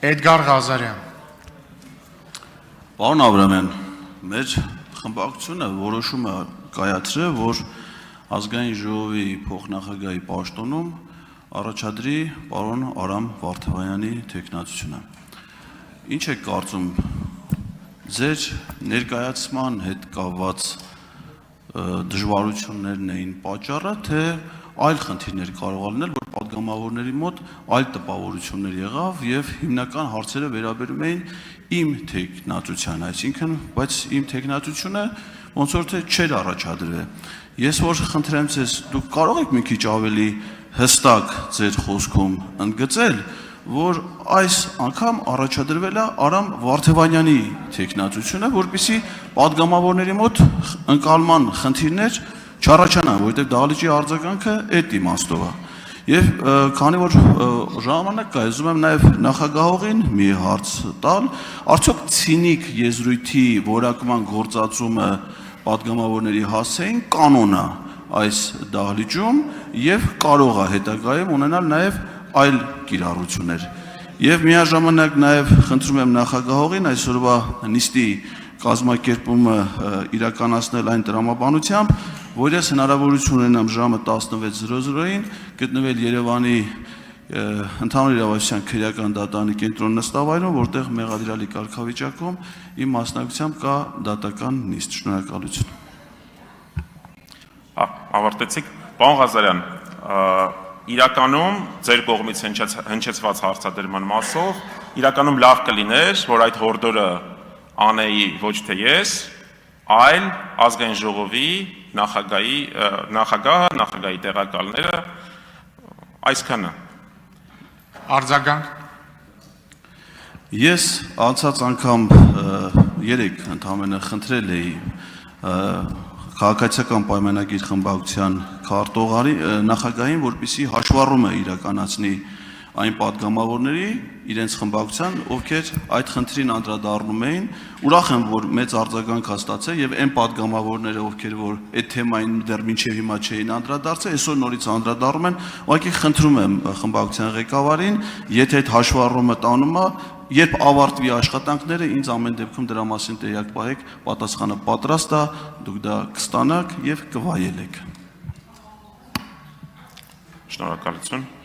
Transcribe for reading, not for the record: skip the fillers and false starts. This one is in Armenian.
Էդգար Ղազարյան։ Պարոն Աբրամյան, մեր խմբակցությունը որոշում է կայացրել, որ ազգային ժողովի փոխնախագահի պաշտոնում առաջադրի պարոն Արամ Վարդավանյանի թեկնածությունը։ Ինչ եք կարծում, ձեր ներկայացման հետ կապված դժվարություններն էին պատճառը, թե այլ խնդիրներ կարող լինել, որ падգամավորների մոտ այլ տպավորություններ եղավ եւ հիմնական հարցերը վերաբերում էին իմ թեկնածությանը, այսինքն, բայց իմ թեկնածությունը ոնց որ թե չէր առաջադրվել։ Ես որ խնդրեմ ձեզ, դուք կարող եք մի քիչ ավելի հստակ ձեր խոսքում ընդգծել, որ այս անգամ առաջադրվել է Արամ Վարդավանյանի թեկնածությունը, որպեսզի падգամավորների մոտ ընկալման խնդիրներ չառաջանան, որովհետև դահլիճի արձագանքը այդ իմաստով է։ Եվ քանի որ ժամանակ կա, ուզում եմ նաև նախագահողին մի հարց տալ, արդյոք ցինիկ եզրույթի որակման գործածումը падգամավորների հասցեին կանոն է այս դահլիճում եւ կարող է հետագայում ունենալ նաև այլ կիրառություններ։ Եվ միաժամանակ նաև խնդրում եմ նախագահողին այսօրվա նիստի կազմակերպումը իրականացնել այն տրամաբանությամբ, որ ես հնարավորություն ունենամ ժամը 16:00-ին գտնվել Երևանի ընդհանուր իրավասության քրեական դատարանի կենտրոն նստավայրում, որտեղ մեղադրյալի կարգավիճակում իմ մասնակցությամբ կա դատական նիստ։ Շնորհակալություն։ Ավարտեցիք, պարոն Ղազարյան, իրականում ձեր կողմից հնչեցված հարցադրման մասով իրականում լավ կլիներ, որ այդ հորդորը անեի ոչ թե ես, այլ ազգային ժողովի նախագահի տեղակալները, այսքանը։ Արձագանք։ Ես անցած անգամ 3 ընդամենը խնդրել էի քաղաքացիական պայմանագիր խմբակցության քարտուղարի նախագահին, որպեսզի հաշվառումը իրականացնի այն падգամավորների իրենց խմբակցության, ովքեր այդ խնդրին անդրադառնում էին, ուրախ եմ, որ մեծ արձագանք հաստատել եւ այն падգամավորները, ովքեր որ այդ թեմային դեռ մինչեւ հիմա չէին անդրադարձել, այսօր նորից անդրադառնում են, ուղղակի խնդրում եմ խմբակցության ղեկավարին, եթե այդ հաշվառումը տանում է, երբ ավարտվի աշխատանքները, ինձ ամեն դեպքում դրա մասին տեղյակ պահեք, պատասխանը պատրաստ է, դուք դա կստանաք եւ կվայելեք։ Շնորհակալություն։